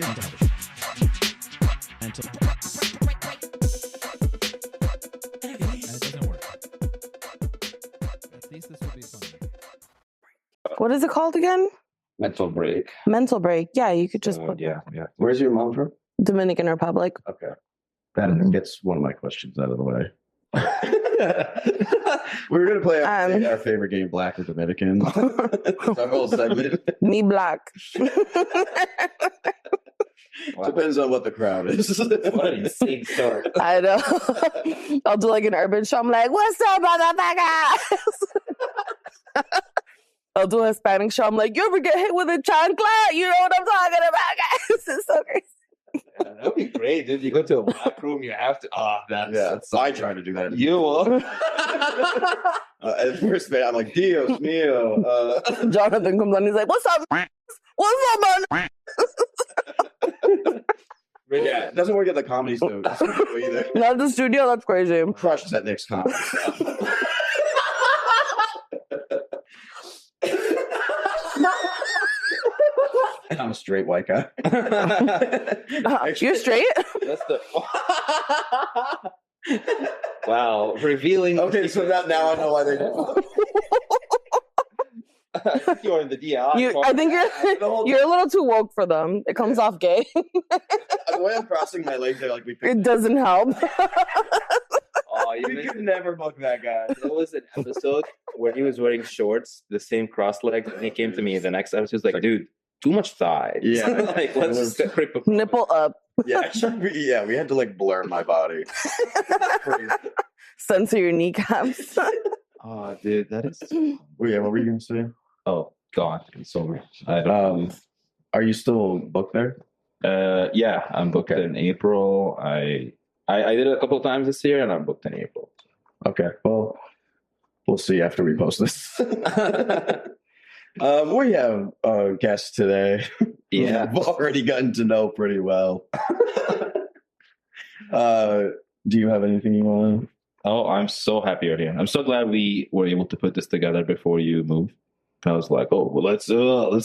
Mental. And it doesn't work. At least this will be fun. What is it called again? Mental break. Mental break. Yeah, you could just put Yeah. Where's your mom from? Dominican Republic. Okay. That gets one of my questions out of the way. We're going to play our favorite game, Black or Dominican. That's our whole segment. Me black. Depends on what the crowd is. What an insane story. I know. I'll do like an urban show. I'm like, what's up, motherfuckers? I'll do a Hispanic show. I'm like, you ever get hit with a chancla? You know what I'm talking about, guys? It's so crazy. Yeah, that would be great, dude. You go to a black room, you have to. That's I try to do that. You will. At first, man, I'm like, Dios mío. Jonathan comes on. He's like, what's up? What's up, man? Yeah, it doesn't work at the comedy studio either. Not at the studio. That's crazy. Crushes at Nick's comedy. And I'm a straight white guy. You're straight? That's the. Wow, revealing. Okay, so now I know why they do. I think you're in the DI. I think you're a little too woke for them. It comes off gay. The way I'm crossing my legs, they're like, It doesn't help. Oh, we could never book that guy. There was an episode where he was wearing shorts, the same cross leg, and he came to me the next episode. He was like, dude, too much thighs. Yeah. Like, let's just rip a Nipple up. Yeah, we had to like blur my body. Censor your kneecaps. Oh, dude, that is. Well, yeah, what were you gonna say? Oh, God, it's over. I don't. Are you still booked there? Yeah, I'm booked in April. I did it a couple of times this year, and I'm booked in April. Okay, well, we'll see after we post this. We have a guest today. Yeah. We've already gotten to know pretty well. Do you have anything you want to? Oh, I'm so happy you're here. I'm so glad we were able to put this together before you moved. I was like, oh, well, let's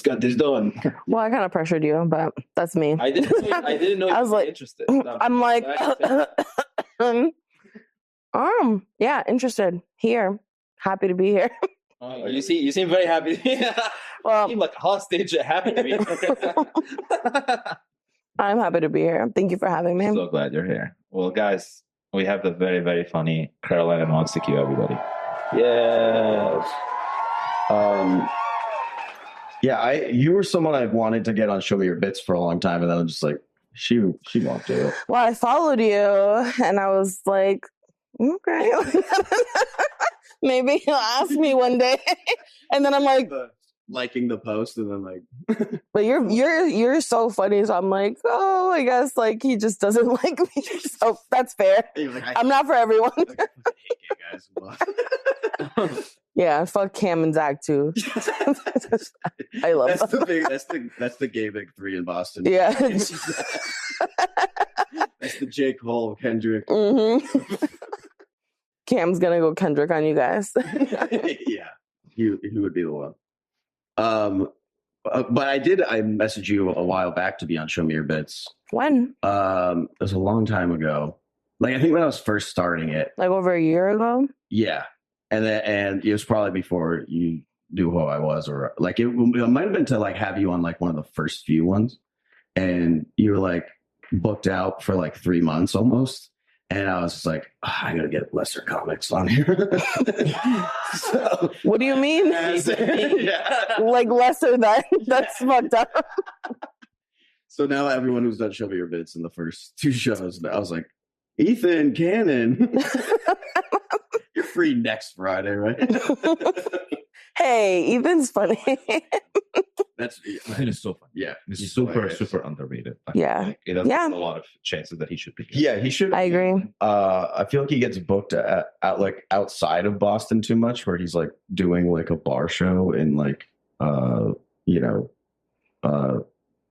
get this done. Well, I kind of pressured you, but that's me. I didn't know you I was were like, interested. I'm like, yeah, interested. Here. Happy to be here. You seem very happy. Well, you seem like a hostage. Happy to be here. I'm happy to be here. Thank you for having me. I'm so glad you're here. Well, guys, we have the very, very funny Caroline and Montesquieu, everybody. Yes. You were someone I've wanted to get on Show Me Your Bits for a long time, and then I'm just like, she won't do it. Well, I followed you, and I was like, okay, maybe he'll ask me one day. And then I'm like, liking the post, and then like, but you're so funny, so I'm like, oh, I guess like he just doesn't like me. So that's fair. like, I'm not for everyone. I hate gay guys. Yeah, fuck Cam and Zach too. I love that's the gay big three in Boston. Yeah. That's the J. Cole, Kendrick. Mm-hmm. Cam's gonna go Kendrick on you guys. Yeah, he would be the one. But I messaged you a while back to be on Show Me Your Bits. When? It was a long time ago. Like I think when I was first starting it. Like over a year ago? Yeah. And it was probably before you knew who I was, or like it might have been to like have you on like one of the first few ones, and you were like booked out for like 3 months almost, and I was just like, I gotta get lesser comics on here. So, what do you mean? Yeah. Like lesser than? That's fucked up. So now everyone who's done Show Me Your Bits in the first 2 shows, I was like, Ethan Cannon. You're free next Friday, right? Hey, Ethan's funny. Ethan is so funny. Yeah. He's super underrated. Yeah. Like, it has a lot of chances that he should be. Yeah, he should. I agree. I feel like he gets booked out like outside of Boston too much, where he's like doing like a bar show in like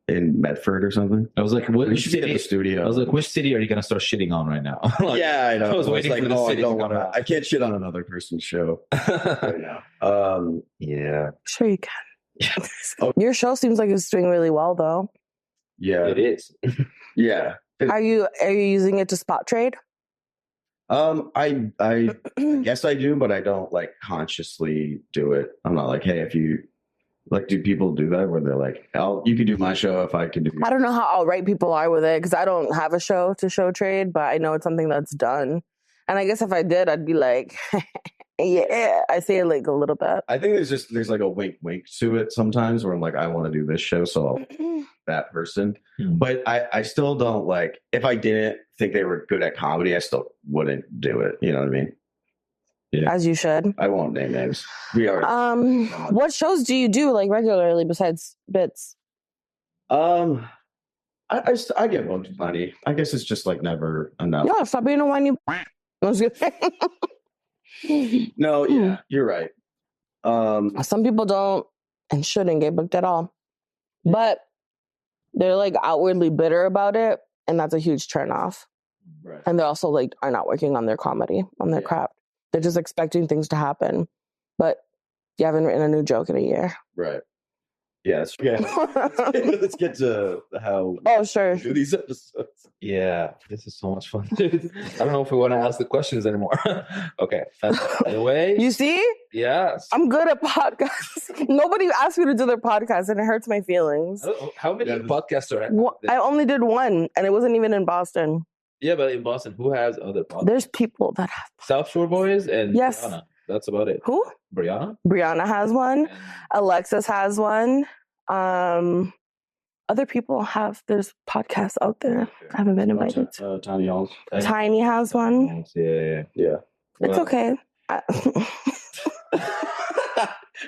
in Medford or something. I was like, we should be in the studio. I was like, which city are you gonna start shitting on right now? Like, yeah, I know. I was waiting like, for the city I don't to come want to. out. I can't shit on another person's show right now. Yeah. Sure you can. Your show seems like it's doing really well though. Yeah. It is. Yeah. Are you using it to spot trade? I guess I do, but I don't like consciously do it. I'm not like, hey, if you like, do people do that where they're like, you can do my show if I can do I don't know how outright people are with it because I don't have a show to show trade, but I know it's something that's done. And I guess if I did, I'd be like, yeah, I say it like a little bit. I think there's like a wink to it sometimes where I'm like, I want to do this show, so I'll that person. But I still don't like, if I didn't think they were good at comedy, I still wouldn't do it. You know what I mean? Yeah. As you should. I won't name names. We are. What shows do you do like regularly besides bits? I get booked plenty. I guess it's just like never enough. No, stop being a whiny. No, yeah, you're right. Some people don't and shouldn't get booked at all, but they're like outwardly bitter about it, and that's a huge turnoff. Right. And they're also like are not working on their comedy, on their craft. They're just expecting things to happen, but you haven't written a new joke in a year. Right. Yes. Yeah. Let's get to how. Oh, sure. Do these episodes. Yeah, this is so much fun, dude. I don't know if we want to ask the questions anymore. Okay. Anyway. You see? Yes. I'm good at podcasts. Nobody asked me to do their podcast, and it hurts my feelings. How many podcasts are I only did one, and it wasn't even in Boston. Yeah, but in Boston, who has other podcasts? There's people that have. South Shore Boys and Yes. Brianna. That's about it. Who? Brianna? Brianna has one. Alexis has one. Other people have. There's podcasts out there. I haven't been invited. Tiny Halls. Tiny has one. Yeah. It's okay.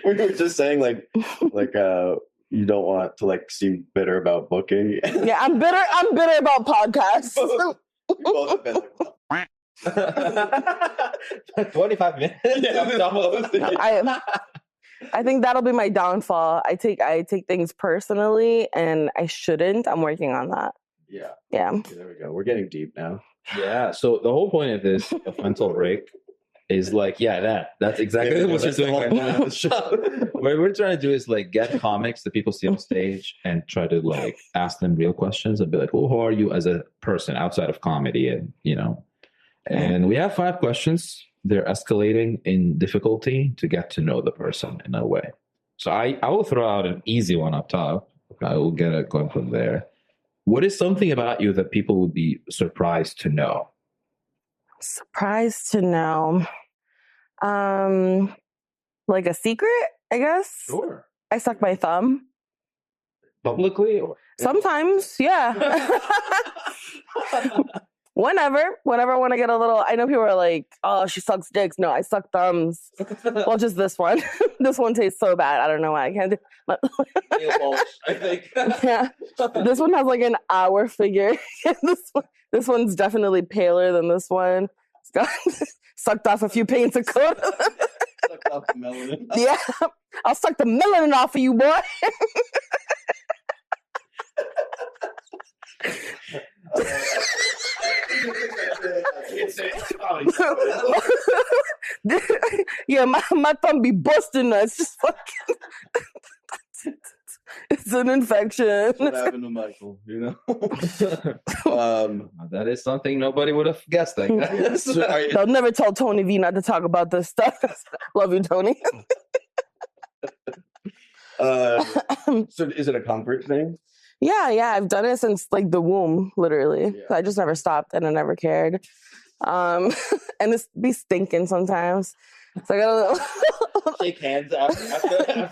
We were just saying like you don't want to like seem bitter about booking. Yeah, I'm bitter about podcasts. We both have been like, 25 minutes. I think that'll be my downfall. I take things personally, and I shouldn't. I'm working on that. Yeah. Okay, there we go. We're getting deep now. Yeah. So the whole point of this mental break is like, that's exactly what you're doing right now. What we're trying to do is like get comics that people see on stage and try to like ask them real questions and be like, well, who are you as a person outside of comedy? And and we have 5 questions. They're escalating in difficulty to get to know the person in a way. So I will throw out an easy one up top. I will get it going from there. What is something about you that people would be surprised to know? Surprised to know. Like a secret, I guess. Sure. I suck my thumb. Publicly? Or? Sometimes, yeah. Whenever I want to get a little, I know people are like, oh, she sucks dicks. No, I suck thumbs. Well, just this one. This one tastes so bad. I don't know why I can't do Nail polish, I think. Yeah. This one has like an hour figure. This one's definitely paler than this one. It's got sucked off a few paints of coat. Sucked off the melanin. Yeah. I'll suck the melanin off of you, boy. Yeah, my thumb be busting. It's just fucking. It's an infection. That's what happened to Michael, That is something nobody would have guessed, I guess. They'll never tell Tony V not to talk about this stuff. Love you, Tony. So is it a comfort thing? Yeah, I've done it since like the womb, literally. Yeah. So I just never stopped and I never cared. And it's be stinking sometimes. So I gotta shake hands after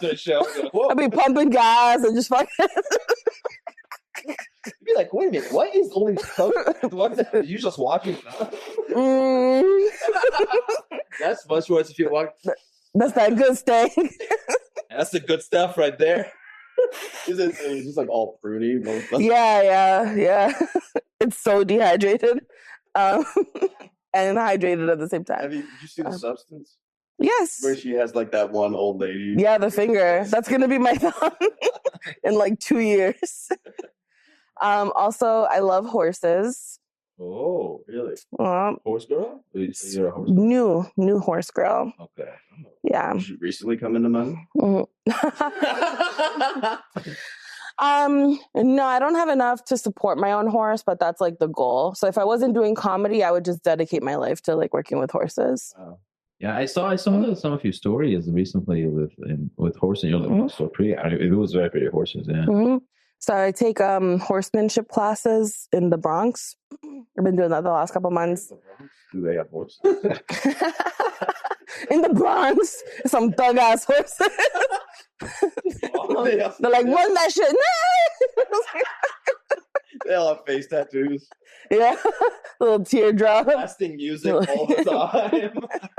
the show. I'll be pumping gas and just fucking be like, wait a minute, what is only what? You just walking? That's much worse if you walk. That's that good steak. That's the good stuff right there. Is it just like all fruity? Yeah. It's so dehydrated. And hydrated at the same time. Did you see the substance? Yes. Where she has like that one old lady. Yeah, the finger. That's gonna be my thumb in like 2 years. Also, I love horses. Oh, really? Horse girl? You're a horse girl? New horse girl. Okay. Yeah. Did you recently come into money? No, I don't have enough to support my own horse, but that's like the goal. So if I wasn't doing comedy, I would just dedicate my life to like working with horses. Wow. Yeah, I saw some of your stories recently with horses. You're like, so pretty. It was very pretty horses. Yeah. Mm-hmm. So I take horsemanship classes in the Bronx. I've been doing that the last couple months. Do they have horses? In the Bronx, some thug ass horses. They're like, run that shit. They all have face tattoos. Yeah, little teardrop. Blasting music all the time.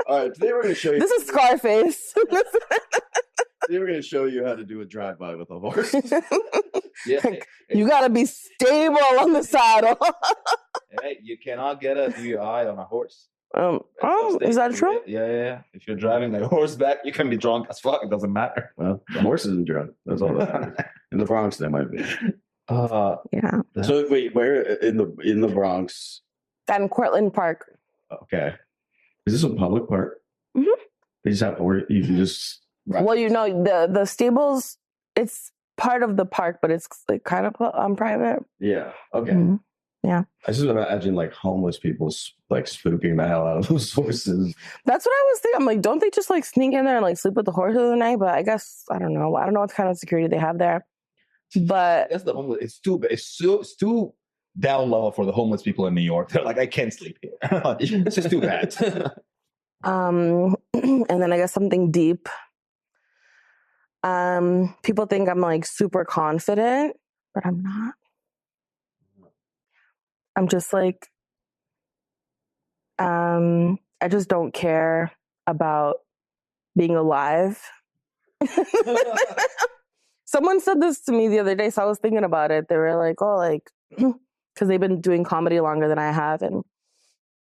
All right, today we're going to show you. This is Scarface. Today we're going to show you how to do a drive-by with a horse. Yeah. You got to be stable on the saddle. Hey, you cannot get a DUI on a horse. Is that true? Yeah. If you're driving like horseback, you can be drunk as fuck. It doesn't matter. Well, the horse isn't drunk. That's all that matters. In the Bronx, they might be. Yeah. So wait, where in the Bronx? And Cortlandt Park. Okay. Is this a public park? Mm-hmm. They just have you can just. Well, you know, the stables. It's part of the park, but it's like kind of private. Yeah. Okay. Mm-hmm. Yeah. I just imagine like homeless people like spooking the hell out of those horses. That's what I was thinking. I'm like, don't they just like sneak in there and like sleep with the horses at night? But I guess I don't know. I don't know what kind of security they have there. But that's the homeless. It's too down low for the homeless people in New York. They're like, I can't sleep here. It's just too bad. And then I guess something deep. People think I'm like super confident, but I'm not. I'm just like, I just don't care about being alive. Someone said this to me the other day, so I was thinking about it. They were like, oh, like, because they've been doing comedy longer than I have. And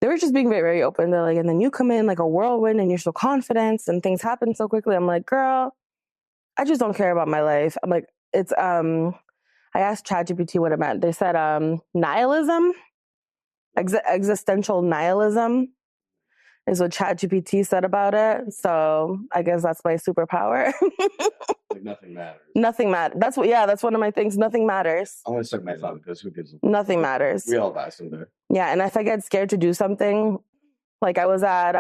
they were just being very, very open. They're like, and then you come in like a whirlwind and you're so confident and things happen so quickly. I'm like, girl, I just don't care about my life. I'm like, it's, I asked ChatGPT what it meant. They said nihilism, existential nihilism is what ChatGPT said about it. So I guess that's my superpower. Like nothing matters. Nothing matters. That's one of my things. Nothing matters. I want to suck my thumb because who gives a Nothing matters. We all die someday. Yeah, and if I get scared to do something, like I was at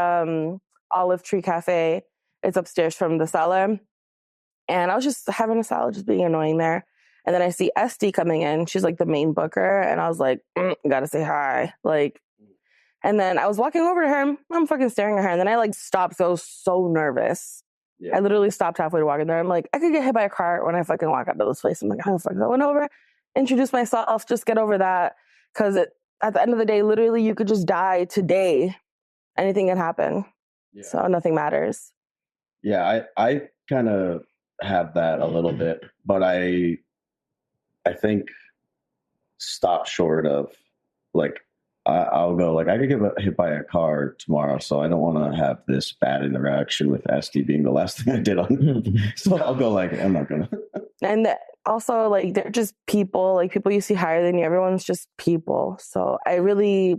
Olive Tree Cafe. It's upstairs from the cellar. And I was just having a salad, just being annoying there. And then I see Esty coming in. She's like the main booker. And I was like, gotta say hi. Like, and then I was walking over to her. I'm fucking staring at her. And then I like stopped. So I was so nervous. Yeah. I literally stopped halfway to walk in there. I'm like, I could get hit by a car when I fucking walk out of this place. I'm like, how the fuck? I went over, introduced myself, just get over that. Because at the end of the day, literally, you could just die today. Anything can happen. Yeah. So nothing matters. Yeah, I kind of have that a little bit, but I think stop short of like I'll go like I could get hit by a car tomorrow, so I don't want to have this bad interaction with Esty being the last thing I did on. So I'll go like I'm not gonna. And also like they're just people, like people you see higher than you. Everyone's just people. So I really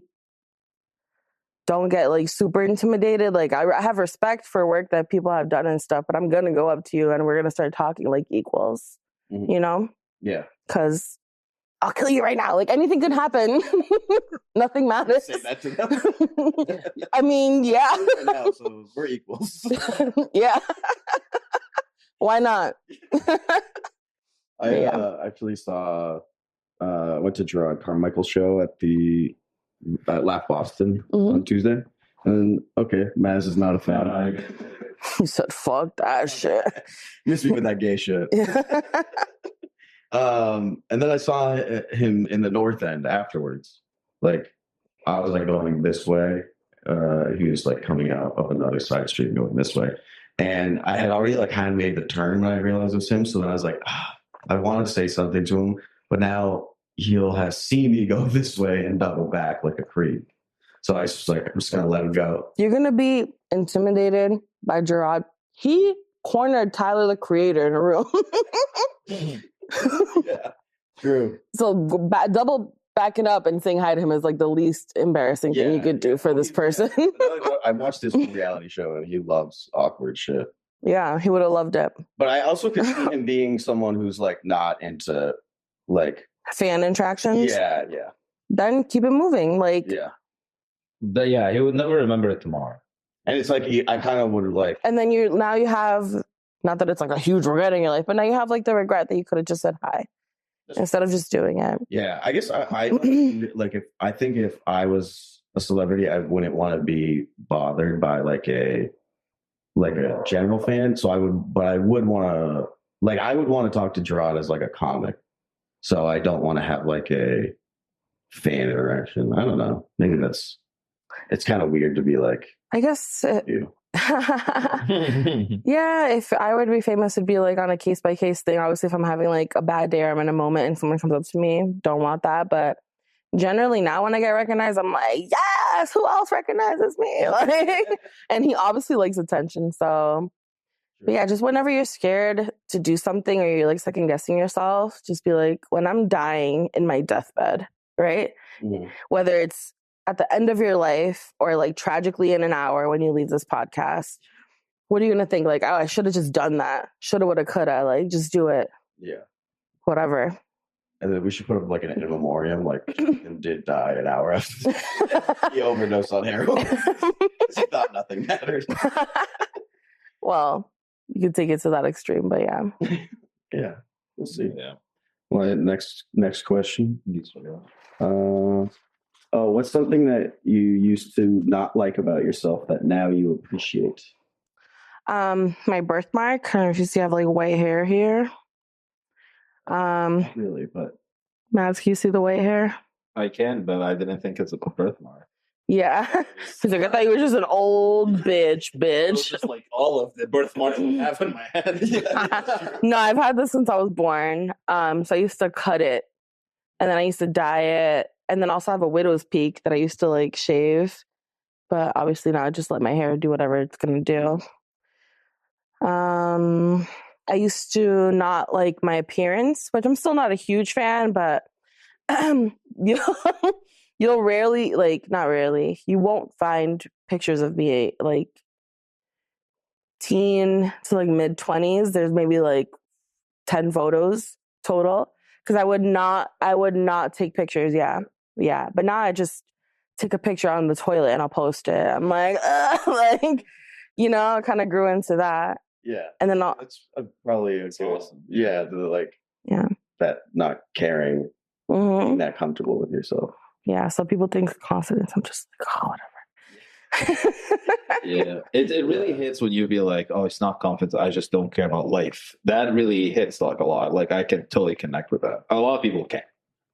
don't get like super intimidated. Like I have respect for work that people have done and stuff, but I'm gonna go up to you and we're gonna start talking like equals. Mm-hmm. You know? Yeah. Because I'll kill you right now. Like anything could happen. Nothing matters. Say that to them. I mean, yeah. Right now, so we're equals. Yeah. Why not? I actually saw went to Gerard Carmichael's show at Laugh Boston on Tuesday. And okay, Maz is not a fan. He said, fuck that shit. Miss me with that gay shit. And then I saw him in the North End afterwards. Like, I was like going this way. He was like coming out of another side street going this way. And I had already like kind of made the turn when I realized it was him. So then I was like, I want to say something to him. But now he'll have seen me go this way and double back like a creep. So I was just like, I'm just going to let him go. You're going to be intimidated by Gerard. He cornered Tyler, the Creator, in a room. Yeah, true. So double backing up and saying hi to him is like the least embarrassing thing you could do for this person. I watched this reality show and he loves awkward shit. Yeah, he would have loved it. But I also could see him being someone who's like not into like Fan interactions. yeah. Then keep it moving. Like, Yeah. But yeah, he would never remember it tomorrow. And it's like I kind of would like and then you have, not that it's like a huge regret in your life, but now you have like the regret that you could have just said hi instead of just doing it. yeah, I guess I like if I was a celebrity, I wouldn't want to be bothered by like a general fan. So I would want to talk to Gerard as like a comic. So I don't want to have like a fan interaction. I don't know. Maybe it's kind of weird to be like, I guess. you. Yeah, if I were to be famous, it'd be like on a case by case thing. Obviously, if I'm having like a bad day or I'm in a moment and someone comes up to me, don't want that. But generally now when I get recognized, I'm like, yes, who else recognizes me? Like, and he obviously likes attention. So, but yeah, just whenever you're scared to do something or you're like second guessing yourself, just be like, when I'm dying in my deathbed, right? Mhm. Whether it's at the end of your life or like tragically in an hour when you leave this podcast, what are you going to think? Like, oh, I should have just done that. Shoulda, woulda, coulda. Like, just do it. Yeah. Whatever. And then we should put up like an in memoriam, like and did die an hour after he overdosed on heroin. He thought nothing mattered. Well, you could take it to that extreme, but yeah. Yeah, we'll see. Yeah. Well, next question. What's something that you used to not like about yourself that now you appreciate? My birthmark. I don't know if you see I have like white hair here. Not really, but Mads, can you see the white hair? I can, but I didn't think it's a birthmark. Yeah. He's like, I thought you were just an old bitch. Just like all of the birthmarks I have in my head. No, I've had this since I was born. So I used to cut it and then I used to dye it. And then also have a widow's peak that I used to like shave. But obviously now I just let my hair do whatever it's going to do. I used to not like my appearance, which I'm still not a huge fan, but you'll rarely, like, not rarely, you won't find pictures of me like teen to like mid 20s. There's maybe like 10 photos total because I would not take pictures. Yeah. But now I just take a picture on the toilet and I'll post it. I'm like, like, I kind of grew into that. yeah, And then that's probably awesome. Yeah, yeah, that not caring, being that comfortable with yourself. yeah. So people think confidence. I'm just like, oh, whatever. Yeah, it really hits when you be like, oh, it's not confidence. I just don't care about life. That really hits like a lot. Like I can totally connect with that. A lot of people can.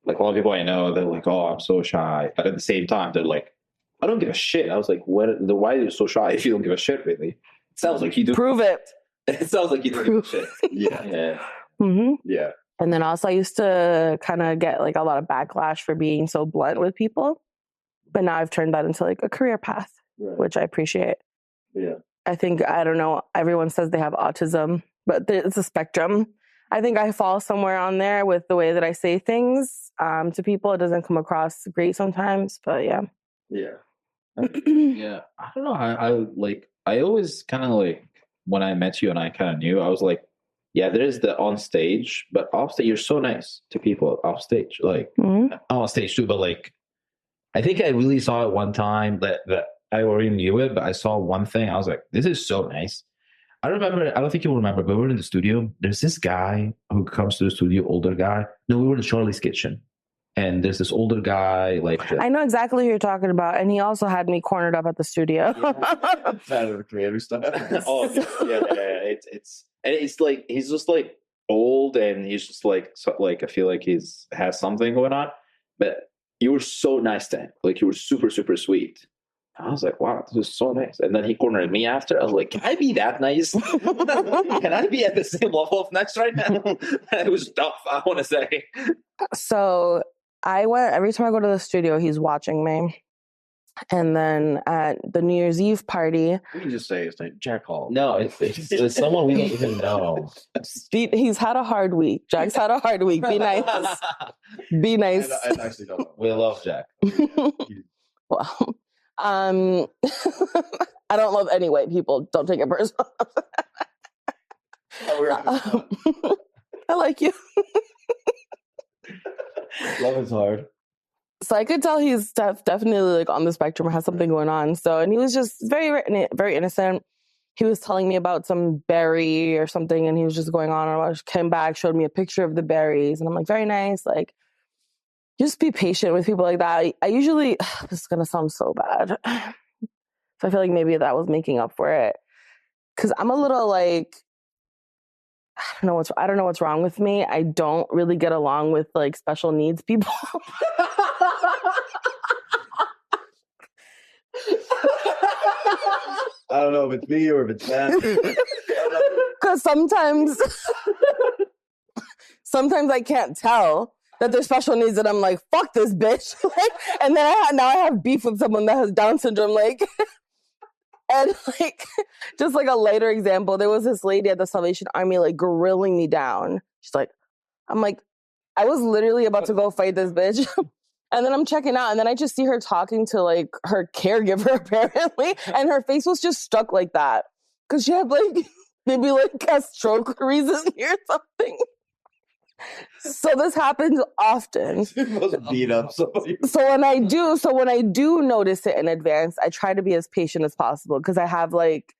Like a lot of people I know, they're like, oh, I'm so shy. But at the same time, they're like, I don't give a shit. I was like, why are you so shy if you don't give a shit, really? It sounds like you do. Prove it. It sounds like you don't give a shit. Yeah. Yeah. Mm-hmm. Yeah. And then also I used to kind of get like a lot of backlash for being so blunt with people. But now I've turned that into like a career path, Right. which I appreciate. Yeah. I think, I don't know, everyone says they have autism, but it's a spectrum. I think I fall somewhere on there with the way that I say things to people. It doesn't come across great sometimes, but yeah. Yeah. Yeah. I don't know. I always kind of like, when I met you and I kind of knew, I was like, yeah, there is the on stage, but off stage, you're so nice to people off stage. Like, on stage too, but like, I think I really saw it one time that I already knew it, but I saw one thing. I was like, this is so nice. I don't think you'll remember, but we were in the studio. There's this guy who comes to the studio, older guy. No, we were in Charlie's Kitchen. And there's this older guy, like... I know exactly who you're talking about. And he also had me cornered up at the studio. Kind of the creator stuff. Oh, yeah. It's like, he's just like old and he's just like, so, like, I feel like has something going on. But you were so nice to him. Like, you were super, super sweet. I was like, wow, this is so nice. And then he cornered me after. I was like, can I be that nice? Can I be at the same level of nice right now? It was tough, I want to say. So every time I go to the studio, he's watching me. And then at the New Year's Eve party... We can just say his name, Jack Hall. No, it's someone we don't even know. He's had a hard week. Jack's had a hard week. Be nice. Be nice. I actually don't know. We love Jack. Well, I don't love any white people. Don't take it personal. I like you. Love is hard. So I could tell he's definitely like on the spectrum or has something going on. So, and he was just very innocent. He was telling me about some berry or something, and he was just going on. And I came back, showed me a picture of the berries, and I'm like, very nice. Like, just be patient with people like that. I usually, this is gonna sound so bad. So I feel like maybe that was making up for it. Cause I'm a little like, I don't know what's wrong with me. I don't really get along with like special needs people. I don't know if it's me or if it's them. Cause sometimes I can't tell that there's special needs and I'm like, fuck this bitch. Like, and then now I have beef with someone that has Down syndrome. Like, and like, just like a later example, there was this lady at the Salvation Army like grilling me down. She's like, I'm like, I was literally about to go fight this bitch. And then I'm checking out, and then I just see her talking to like her caregiver apparently, and her face was just stuck like that because she had like maybe like a stroke recently or something. So this happens often. Beat up somebody. So when I do notice it in advance, I try to be as patient as possible because I have like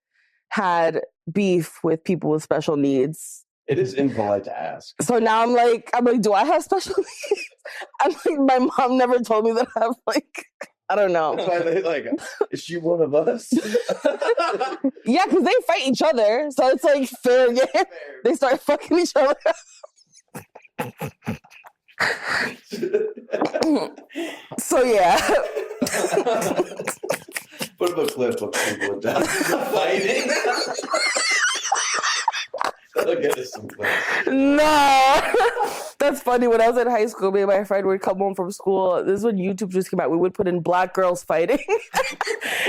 had beef with people with special needs. It is impolite to ask. So now I'm like, do I have special needs? I'm like, my mom never told me that I have like, I don't know. That's why they like, is she one of us? Yeah, because they fight each other. So it's like fair game. They start fucking each other. So yeah. Put up a clip of people down fighting. That'll get us some clips. No. That's funny. When I was in high school, me and my friend would come home from school. This is when YouTube just came out. We would put in black girls fighting.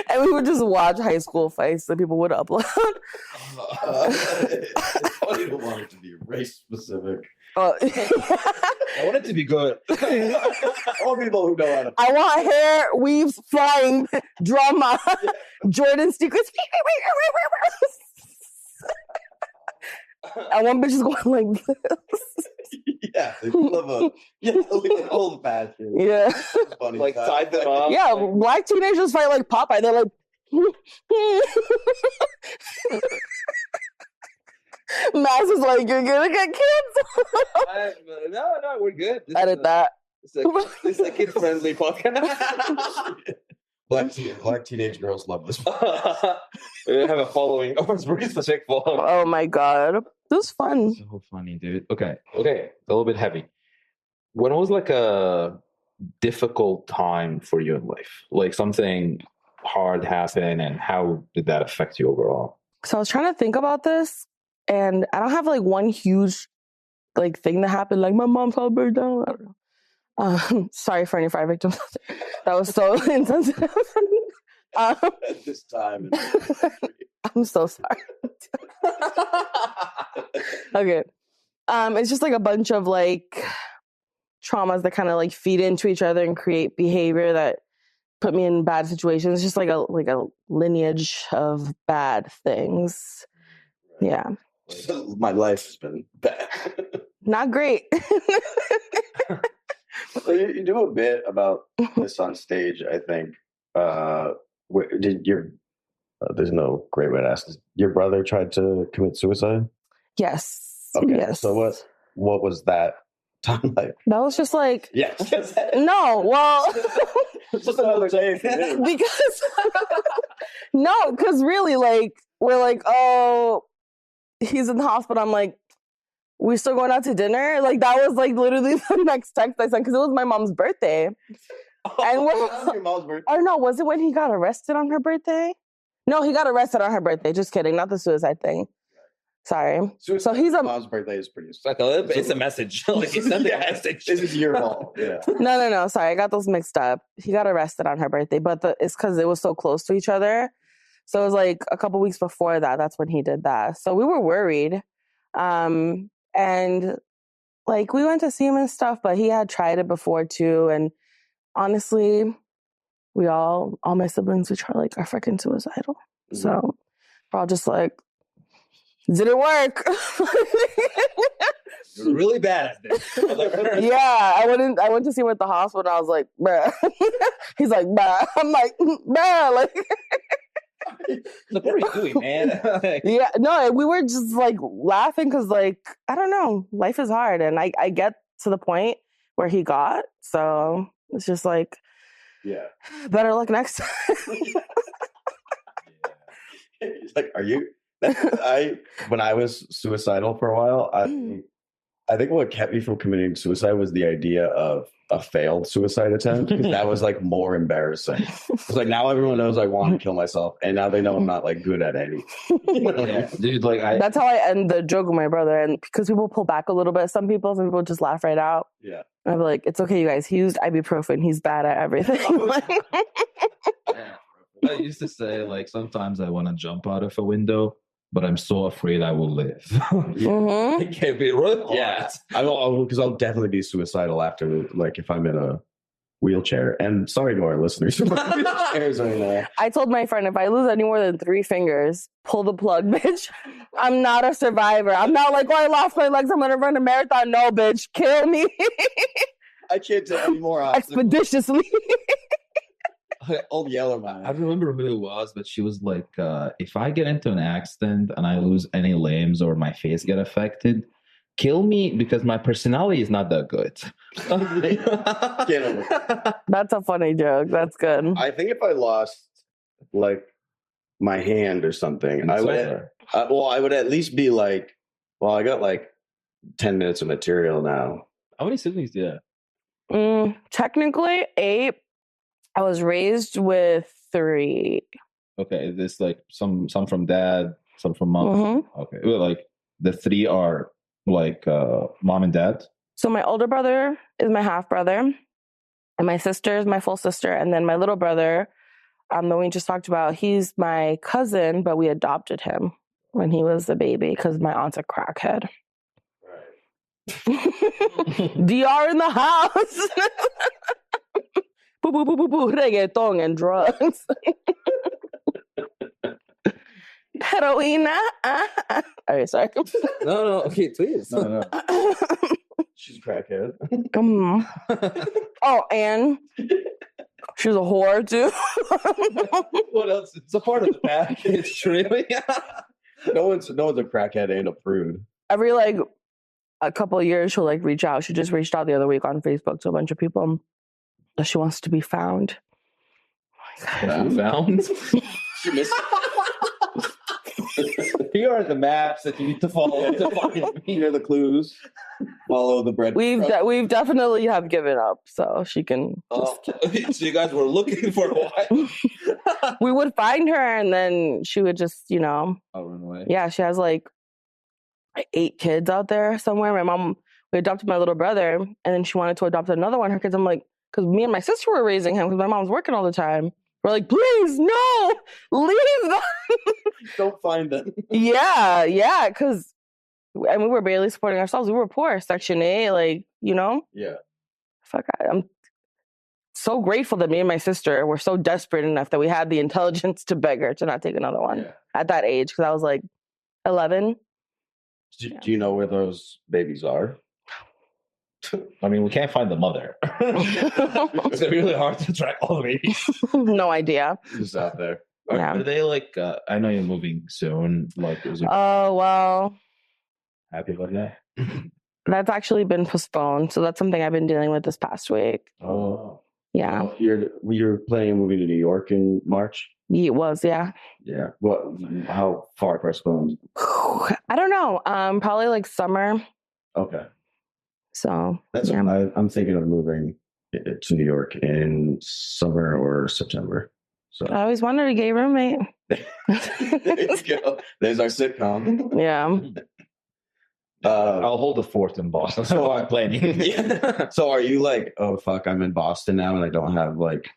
And we would just watch high school fights that people would upload. It's funny to want it to be race specific. I want it to be good. I want people who know how to. I want hair, weaves, flying, drama, Jordan secrets. And one bitch is going like this. Yeah, they love a old fashioned. Yeah. Funny Like stuff. tied them up. Yeah, black teenagers fight like Popeye. They're like, Mass is like, you're gonna get canceled. No, we're good. Edit that. It's a kid-friendly podcast. Black teenage girls love this. We have a following. Oh, it's very specific following. Oh my god, this was fun. So funny, dude. Okay. A little bit heavy. When was like a difficult time for you in life? Like something hard happened, and how did that affect you overall? So I was trying to think about this, and I don't have like one huge like thing that happened. Like my mom fell bird down. I don't know. Sorry for any fire victims. That was so insensitive. At this time. I'm so sorry. Okay. It's just like a bunch of like traumas that kind of like feed into each other and create behavior that put me in bad situations. It's just like a lineage of bad things. Yeah. My life has been bad. Not great. So you do a bit about this on stage, I think. Did your there's no great way to ask this. Your brother tried to commit suicide? Yes. Okay. Yes. So what was that time like? That was just like Yes. no, well It's just another day for me. because really like we're like, oh, he's in the hospital. I'm like, we still going out to dinner? Like that was like literally the next text I sent because it was my mom's birthday. And That's your mom's birthday. I don't know, was it when he got arrested on her birthday? No, he got arrested on her birthday. Just kidding, not the suicide thing. Sorry. So he's mom's birthday is pretty. It's like a little bit. It's a message. Like he sent a message. This is your fault. Yeah. No. Sorry, I got those mixed up. He got arrested on her birthday, but it's because it was so close to each other. So it was like a couple weeks before that. That's when he did that. So we were worried. And like we went to see him and stuff, but he had tried it before too. And honestly, all my siblings, we try like are freaking suicidal. Mm-hmm. So we're all just like, Didn't work. You're really bad at this. Yeah, I went to see him at the hospital. I was like, bruh. He's like, bruh. I'm like, bruh. Like, Look, what are you doing, man? yeah, no, we were just like laughing because, like, I don't know, life is hard, and I get to the point where he got, so it's just like, Yeah. better luck next time. He's like, are you? When I was suicidal for a while, I think what kept me from committing suicide was the idea of a failed suicide attempt, because that was like more embarrassing. It's like now everyone knows I want to kill myself, and now they know I'm not like good at any. Yeah, dude, like That's how I end the joke with my brother, and because people pull back a little bit, some people just laugh right out. Yeah. And I'm like, it's okay, you guys. He used ibuprofen. He's bad at everything. I used to say, like, sometimes I want to jump out of a window, but I'm so afraid I will live. Mhm. It can't be real. Yeah, because I'll definitely be suicidal after, like, if I'm in a wheelchair. And sorry to our listeners, wheelchairs right now. I told my friend, if I lose any more than 3 fingers, pull the plug, bitch. I'm not a survivor. I'm not like, oh, I lost my legs, I'm gonna run a marathon. No, bitch, kill me I can't take any more expeditiously. Old yellow man. I don't remember who it was, but she was like, if I get into an accident and I lose any limbs or my face get affected, kill me because my personality is not that good. Get over it. That's a funny joke. That's good. I think if I lost like my hand or something, I would at least be like, well, I got like 10 minutes of material now. How many siblings do you have? Technically 8. I was raised with 3. Okay, this like some from dad, some from mom. Mhm. Okay, well, like the 3 are like mom and dad. So my older brother is my half brother, and my sister is my full sister, and then my little brother, the one we just talked about, he's my cousin, but we adopted him when he was a baby because my aunt's a crackhead. Right. DR in the house. Boo, boo, boo, boo, boo, reggaeton and drugs. Heroina. All right, sorry. No, okay, please. No. She's a crackhead. Oh, and she's a whore too. What else? It's a part of the package, really. No one's a crackhead and a prude. Every like a couple of years, she'll like reach out. She just reached out the other week on Facebook to a bunch of people that she wants to be found. Found? She missed. Here are the maps that you need to follow to find me. Here are the clues. Follow the bread. We've definitely have given up, so she can. So you guys were looking for a while. We would find her, and then she would just, I'll run away. Yeah, she has like 8 kids out there somewhere. My mom, we adopted my little brother, and then she wanted to adopt another one. Her kids, I'm like, because me and my sister were raising him because my mom's working all the time. We're like, please, no, leave them. Don't find them. Yeah, because we were barely supporting ourselves. We were poor, Section 8, like, Yeah. Fuck, I'm so grateful that me and my sister were so desperate enough that we had the intelligence to beg her to not take another one at that age, because I was like 11. Do you know where those babies are? I mean, we can't find the mother. It's gonna be really hard to track all the babies. No idea. Just out there. Yeah. Are they like? I know you're moving soon. Like, oh well. Happy about that. That's actually been postponed, so that's something I've been dealing with this past week. Oh, yeah. You're planning on moving to New York in March? It was, yeah. Yeah. What? How far postponed? I don't know. Probably like summer. Okay. So that's. Yeah. I'm thinking of moving to New York in summer or September. So I always wanted a gay roommate. There you go. There's our sitcom. Yeah. I'll hold the fort in Boston. So I'm planning. Yeah. So are you like, oh fuck, I'm in Boston now and I don't have like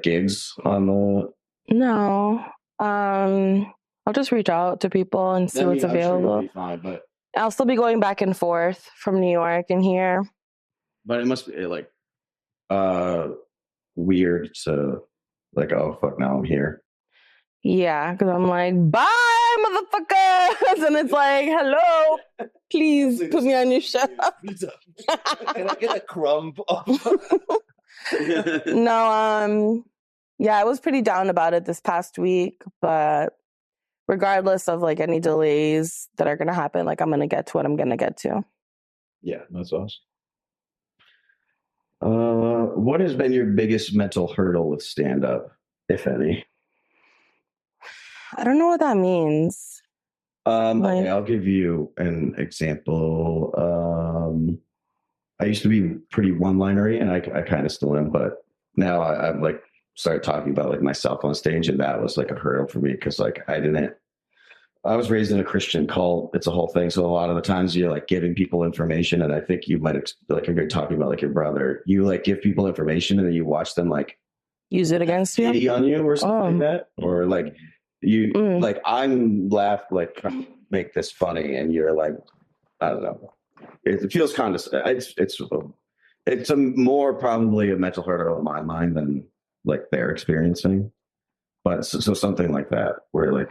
gigs on the? No. I'll just reach out to people and see what's available. I'm sure you'll be fine, but I'll still be going back and forth from New York and here. But it must be like weird to like, oh fuck, now I'm here. Yeah, because I'm like, bye. hi, motherfuckers. And it's like, hello, please put me on your show. Can I get a crumb? No, yeah, I was pretty down about it this past week, but regardless of like any delays that are going to happen, like I'm going to get to what I'm going to get to. Yeah. That's awesome. What has been your biggest mental hurdle with stand-up, if any? I don't know what that means. Okay, I'll give you an example. I used to be pretty one-linery, and I kind of still am, but now I'm like started talking about like myself on stage, and that was like a hurdle for me because like I was raised in a Christian cult. It's a whole thing. So a lot of the times you're like giving people information, and I think you might like if you're talking about like your brother, you like give people information and then you watch them like use it against you on you or something like that, or like you like I'm like trying to make this funny, and you're like I don't know. It feels kind of it's a more probably a mental hurdle in my mind than like they're experiencing, but so something like that where like.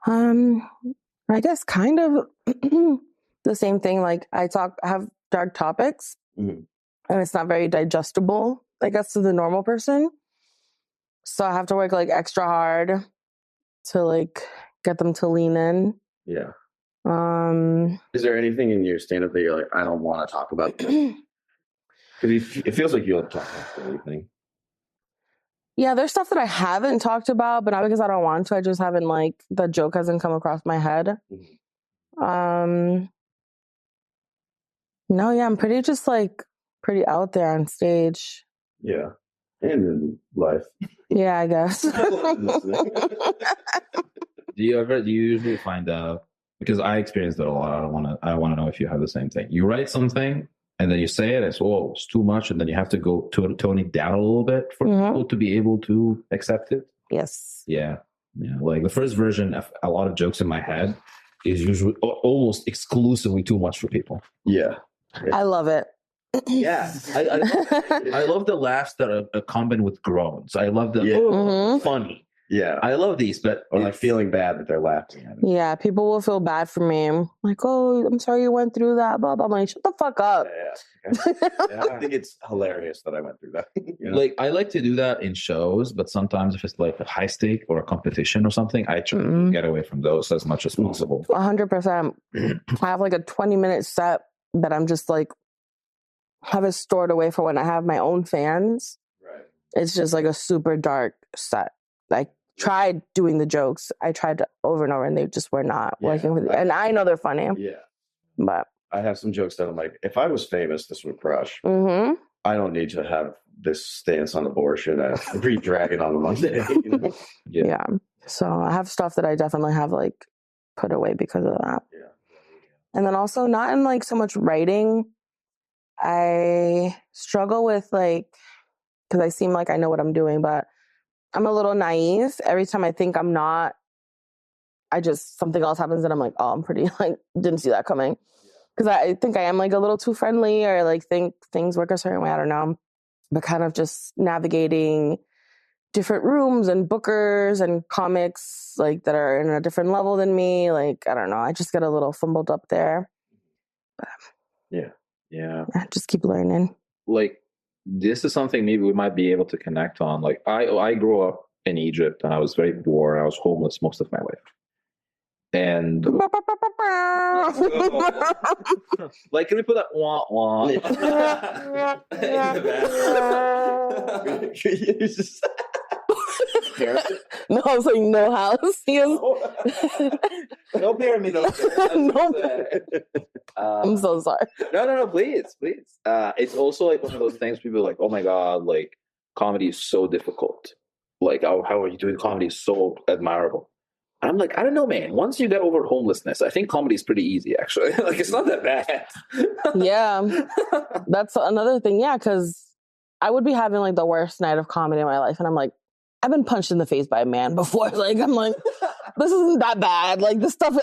I guess kind of the same thing. Like I have dark topics and it's not very digestible, I guess, to the normal person. So I have to work like extra hard to like get them to lean in. Yeah. Is there anything in your stand-up that you're like, I don't want to talk about? Because it feels like you like talk about everything. Yeah, there's stuff that I haven't talked about, but not because I don't want to. I just haven't like the joke hasn't come across my head. No, yeah, I'm pretty just like pretty out there on stage. Yeah, and in life. Yeah, I guess. Do you usually find out? Because I experienced it a lot. I want to know if you have the same thing. You write something. And then you say it, it's too much, and then you have to go tone it down a little bit for people to be able to accept it. Yes. Yeah. Like the first version of a lot of jokes in my head is usually almost exclusively too much for people. Yeah. I love it. Yeah. I love the laughs that are accompanied with groans. I love the funny. Yeah. I love these, but or like feeling bad that they're laughing at it. Yeah, people will feel bad for me. Like, oh, I'm sorry you went through that. Blah, blah. I'm like, shut the fuck up. Yeah. I think it's hilarious that I went through that. You know? Like, I like to do that in shows, but sometimes if it's like a high stake or a competition or something, I try to get away from those as much as possible. 100%. I have like a 20-minute set that I'm just like, have it stored away for when I have my own fans. Right. It's just like a super dark set. Like, tried doing the jokes. I tried to over and over, and they just were not working with it. And I know they're funny. Yeah. But I have some jokes that I'm like, if I was famous, this would crush. I don't need to have this stance on abortion. I re-drag it on a Monday. You know? Yeah. So I have stuff that I definitely have like put away because of that. Yeah. And then also not in like so much writing. I struggle with like, because I seem like I know what I'm doing, but I'm a little naive. Every time I think I'm not, something else happens and I'm like, oh, I'm pretty like, didn't see that coming. Because I think I am like a little too friendly or like think things work a certain way. I don't know. But kind of just navigating different rooms and bookers and comics like that are in a different level than me. Like, I don't know. I just get a little fumbled up there. But, yeah. Just keep learning. Like, this is something maybe we might be able to connect on. Like, I grew up in Egypt and I was very poor. I was homeless most of my life. And like, can we put that wah wah? No, I was like, no house. No pyramid. I'm so sorry. No, please. It's also like one of those things people are like, oh my God, like comedy is so difficult. Like, how are you doing comedy is so admirable. I'm like, I don't know, man. Once you get over homelessness, I think comedy is pretty easy, actually. Like, it's not that bad. Yeah. That's another thing. Yeah, because I would be having like the worst night of comedy in my life. And I'm like, I've been punched in the face by a man before. Like, I'm like, this isn't that bad. Like, this stuff,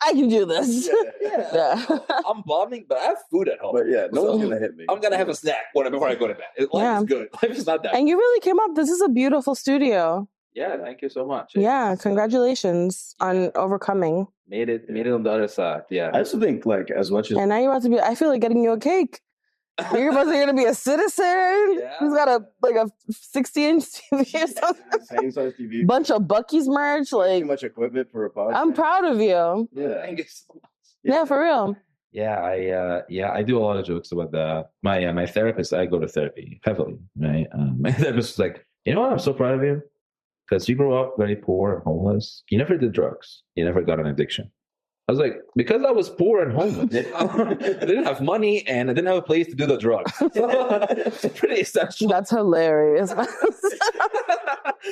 I can do this. Yeah. I'm bombing, but I have food at home. But yeah, no one's going to hit me. I'm going to have a snack before I go to bed. Life is good. Life is not that And you really came up. This is a beautiful studio. Yeah, thank you so much. Yeah, congratulations on overcoming. Made it on the other side. Yeah. I also think like as much as And now you're about to be. I feel like getting you a cake. You're about to be a citizen. Yeah. Who's got a 60-inch TV or something? same size TV. Bunch of Buc-ee's merch. Like, Too much equipment for a podcast. I'm proud of you. Yeah. Thank you so much. Yeah, for real. Yeah, I do a lot of jokes about that. My therapist, I go to therapy heavily, right? My therapist was like, you know what? I'm so proud of you because you grew up very poor and homeless. You never did drugs. You never got an addiction. I was like, because I was poor and homeless. I didn't have money and I didn't have a place to do the drugs. It's pretty essential. That's hilarious.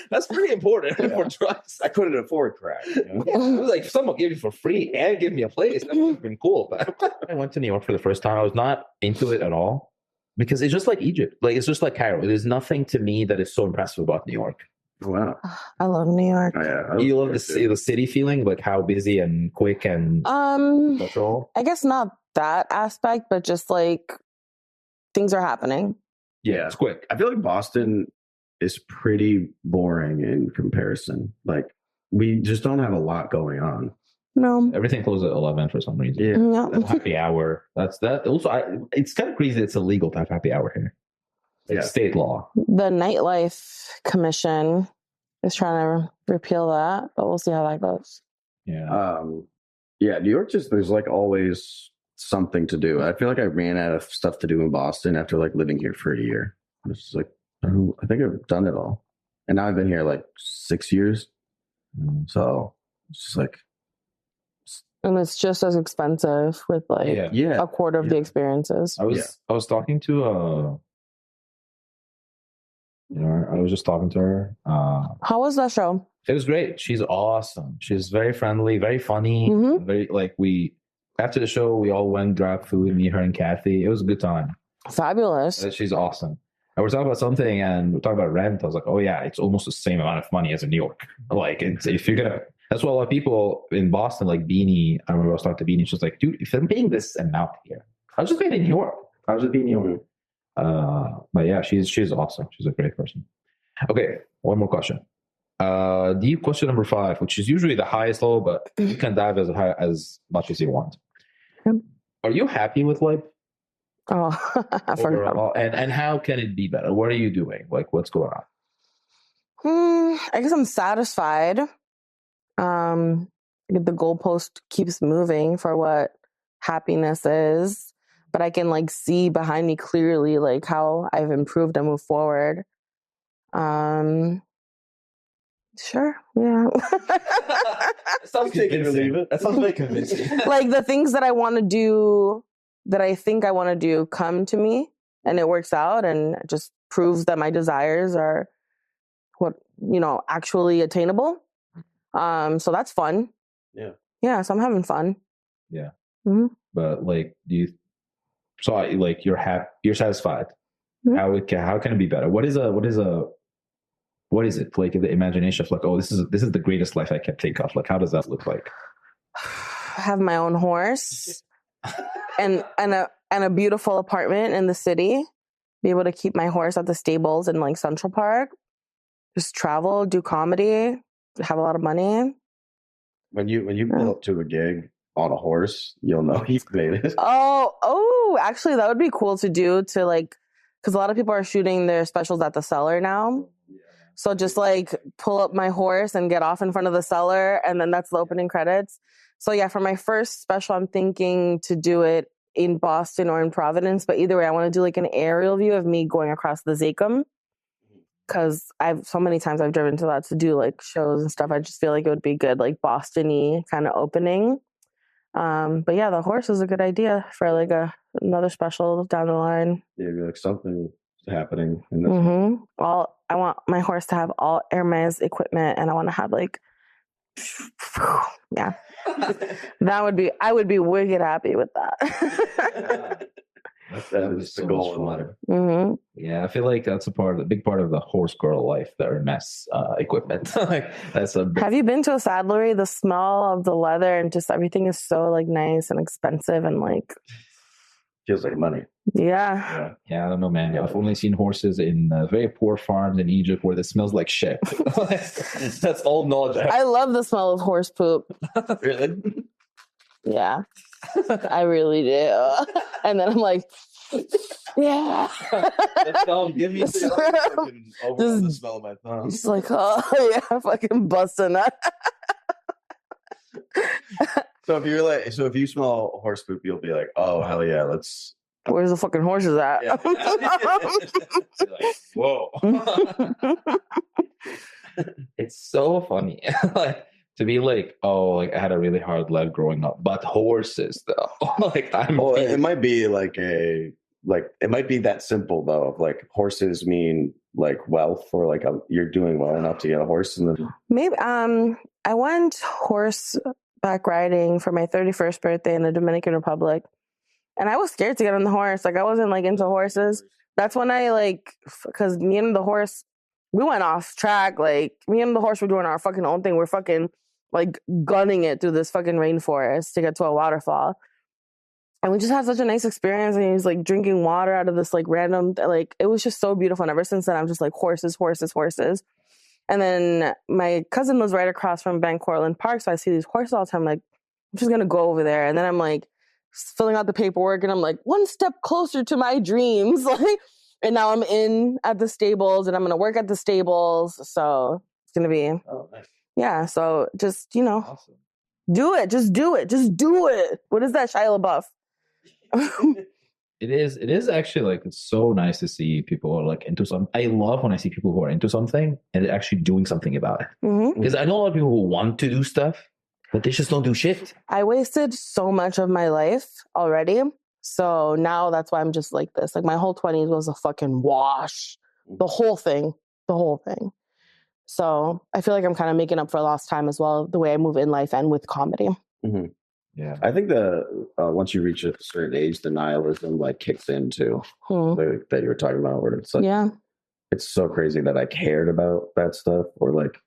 That's pretty important for drugs. I couldn't afford crack. You know? It was like, if someone gave me for free and gave me a place, that would have been cool. But I went to New York for the first time. I was not into it at all because it's just like Egypt. Like, it's just like Cairo. There's nothing to me that is so impressive about New York. Wow. I love New York. Oh, yeah. You love the city feeling, like how busy and quick and control? I guess not that aspect, but just like things are happening. Yeah, it's quick. I feel like Boston is pretty boring in comparison. Like we just don't have a lot going on. No. Everything closes at 11 for some reason. Yeah. No. Happy hour. That's that. Also, it's kind of crazy. It's illegal to have happy hour here. It's state law. The Nightlife Commission is trying to repeal that, but we'll see how that goes. Yeah. Yeah, New York there's like always something to do. I feel like I ran out of stuff to do in Boston after like living here for a year. It's just like, I think I've done it all. And now I've been here like 6 years. So it's just like. And it's just as expensive with like a quarter of the experiences. I was talking to I was just talking to her. How was that show? It was great. She's awesome. She's very friendly, very funny. Mm-hmm. Very after the show, we all went grab food, me, her, and Kathy. It was a good time. Fabulous. She's awesome. And we're talking about something, and we're talking about rent. I was like, oh yeah, it's almost the same amount of money as in New York. Like, if you're gonna, that's what a lot of people in Boston, like Beanie. I remember I was talking to Beanie. She was like, dude, if I'm paying this amount here, I was just paying in New York. I was just being New York. But yeah, she's awesome. She's a great person. Okay, one more question. Question number 5, which is usually the highest level, but you can dive as much as you want. Are you happy with life? Oh, overall? And how can it be better? What are you doing? Like, what's going on? I guess I'm satisfied. The goalpost keeps moving for what happiness is, but I can like see behind me clearly like how I've improved and moved forward. Sure, yeah. Sounds take it or leave it. That sounds very convincing. Like the things that I want to do, that I think I want to do, come to me, and it works out, and it just proves that my desires are what actually attainable. So that's fun. Yeah. So I'm having fun. Yeah. Mm-hmm. But like, you're happy, you're satisfied. Mm-hmm. How can it be better? What is it like in the imagination of like, oh, this is the greatest life I can think of? Like, how does that look like? Have my own horse and a beautiful apartment in the city. Be able to keep my horse at the stables in like Central Park. Just travel, do comedy, have a lot of money. When you pull up to a gig on a horse, you'll know you've made it. Oh, actually, that would be cool to do because a lot of people are shooting their specials at the Cellar now. So just like pull up my horse and get off in front of the Cellar, and then that's the opening credits. So yeah, for my first special, I'm thinking to do it in Boston or in Providence. But either way, I want to do like an aerial view of me going across the Zakim. Because so many times I've driven to that to do like shows and stuff. I just feel like it would be good, like Boston-y kind of opening. But yeah, the horse is a good idea for like another special down the line. Yeah, like something happening. I want my horse to have all Hermes equipment, and I want to have like, yeah, I would be wicked happy with that. That is the goal in life. Mm-hmm. Yeah, I feel like that's a big part of the horse girl life, the Hermes equipment. Like that's Have you been to a saddlery? The smell of the leather and just everything is so like nice and expensive and like Feels like money. Yeah. Yeah, I don't know, man. I've only seen horses in very poor farms in Egypt where it smells like shit. That's all knowledge I have. I love the smell of horse poop. Really? Yeah. I really do. And then I'm like, yeah. Give me Just- Overall, the smell of my thumb. It's like, oh yeah, fucking busting that. So if you smell horse poop, you'll be like, oh hell yeah, let's. Where's the fucking horses at? Yeah. like, whoa. It's so funny. Like to be like, oh, like I had a really hard life growing up, but horses though. Like I'm Well, it might be it might be that simple though. Of like horses mean like wealth, or like you're doing well enough to get a horse, and then Maybe I went horseback riding for my 31st birthday in the Dominican Republic. And I was scared to get on the horse. Like I wasn't like into horses. That's when I like, because me and the horse, we went off track. Like me and the horse were doing our fucking own thing. We're fucking like gunning it through this fucking rainforest to get to a waterfall. And we just had such a nice experience. And he was like drinking water out of this like random, like it was just so beautiful. And ever since then, I'm just like horses, horses, horses. And then my cousin lives right across from Ben Cortlandt Park. So I see these horses all the time. I'm like, I'm just going to go over there. And then I'm like, filling out the paperwork, and I'm like one step closer to my dreams. Like, and now I'm in at the stables, and I'm gonna work at the stables. So it's gonna be, nice. Yeah. So just awesome. do it. Just do it. Just do it. What is that, Shia LaBeouf? It is actually like it's so nice to see people who are like into something. I love when I see people who are into something and they're actually doing something about it. Because I know a lot of people who want to do stuff, but they just don't do shit. I wasted so much of my life already. So now that's why I'm just like this. Like my whole 20s was a fucking wash. The whole thing. So I feel like I'm kind of making up for lost time as well, the way I move in life and with comedy. Mm-hmm. Yeah. I think once you reach a certain age, the nihilism like kicks in too. That you were talking about, where it's like, it's so crazy that I cared about that stuff, or like,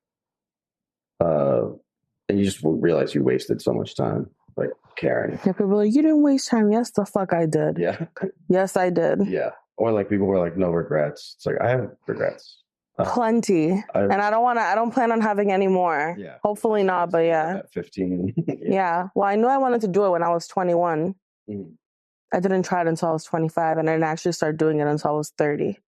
and you just realize you wasted so much time, like caring. Yeah, people are like, you didn't waste time. Yes, the fuck I did. Yeah. Yes, I did. Yeah. Or like people were like, no regrets. It's like, I have regrets. Plenty. And I don't plan on having any more. Yeah. Hopefully not, but yeah. At 15. Yeah. Well, I knew I wanted to do it when I was 21. I didn't try it until I was 25, and I didn't actually start doing it until I was 30.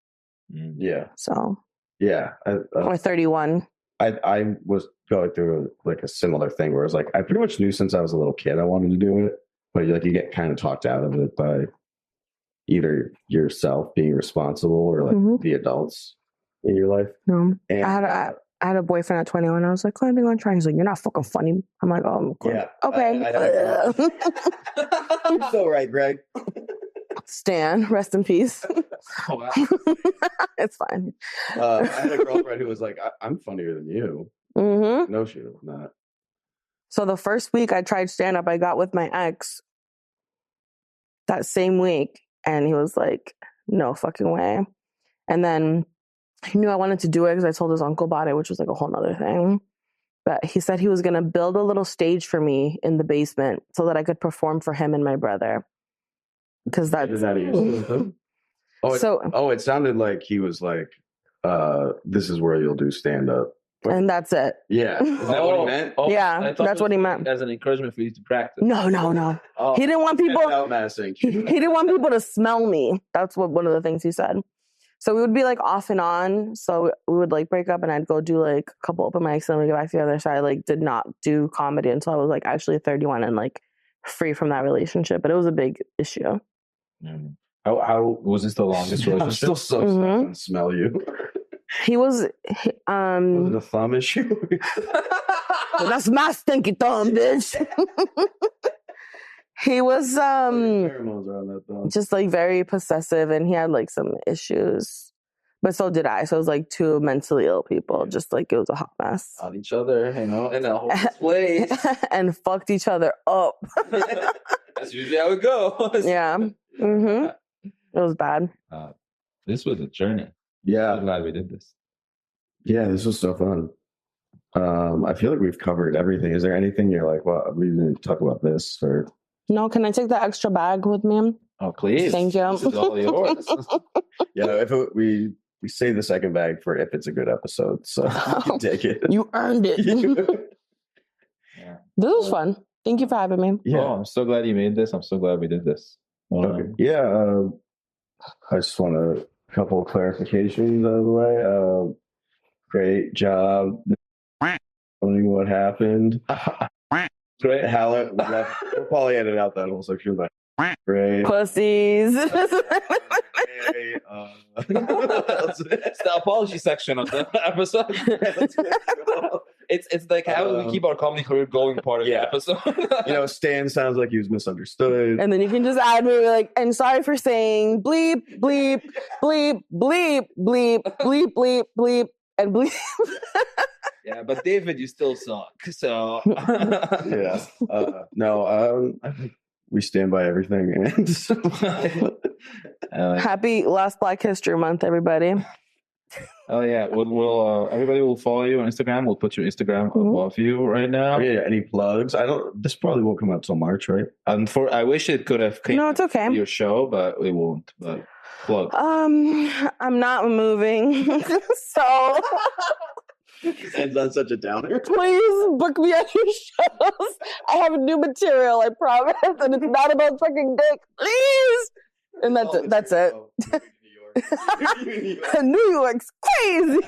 Yeah. So. Yeah. Or 31. I was going through like a similar thing where it was like, I pretty much knew since I was a little kid I wanted to do it, but like you get kind of talked out of it by either yourself being responsible or like the adults in your life. No. And, I had a boyfriend at 21. I was like, I'm going to try. He's like, you're not fucking funny. I'm like, oh, yeah. Okay. You're so right, Greg. Stan, rest in peace. Oh, wow. It's fine. I had a girlfriend who was like, I'm funnier than you. No, she was not. So the first week I tried stand-up, I got with my ex that same week, and he was like, no fucking way. And then he knew I wanted to do it because I told his uncle about it, which was like a whole nother thing. But he said he was going to build a little stage for me in the basement so that I could perform for him and my brother. Because that's... it sounded like he was like, this is where you'll do stand-up. And that's it. Yeah. Is that what he meant? Yeah, that's what he meant. As an encouragement for you to practice. No. Oh, he didn't want people... he didn't want people to smell me. That's what one of the things he said. So we would be like off and on. So we would like break up, and I'd go do like a couple open mics, and then we go back to the other side. I like did not do comedy until I was like actually 31 and like free from that relationship. But it was a big issue. How was this the longest relationship? I'm still so sad I can smell you. Was it a thumb issue? That's my stinky thumb, bitch. He was just like very possessive, and he had like some issues, but so did I. So it was like two mentally ill people. Just like it was a hot mess on each other, in a whole place, and fucked each other up. That's usually how it goes. Yeah. It was bad. This was a journey. Yeah, I'm glad we did this. Yeah, this was so fun. I feel like we've covered everything. Is there anything you're like, well, we didn't talk about this, or? No, can I take the extra bag with me? Oh, please. Thank you. This is all yours. Yeah, we save the second bag for if it's a good episode, so you can take it. You earned it. Yeah. This was fun. Thank you for having me. Yeah. Oh, I'm so glad you made this. I'm so glad we did this. Okay. Yeah. I just want a couple of clarifications out of the way. Great job owning what happened. Great. We'll probably edit out that whole section, but great. Pussies. Okay, It's the apology section of the episode. It's like how do we keep our comedy career going part of the episode. Stan sounds like he was misunderstood. And then you can just add me like, and sorry for saying bleep, bleep, bleep, bleep, bleep, bleep, bleep, bleep, and bleep. Yeah, but David, you still suck. So Yeah. No, I think we stand by everything. And Happy last Black History Month, everybody. oh yeah, we'll everybody will follow you on Instagram. We'll put your Instagram above you right now. yeah, any plugs? This probably won't come out till March, right? I wish it could have came No, it's okay. to your show, but it won't. But plug. I'm not moving, so Ends on such a downer. please book me at your shows. I have new material, I promise, and it's not about fucking dick. Please. And that's it. That's it. New York. New York's crazy.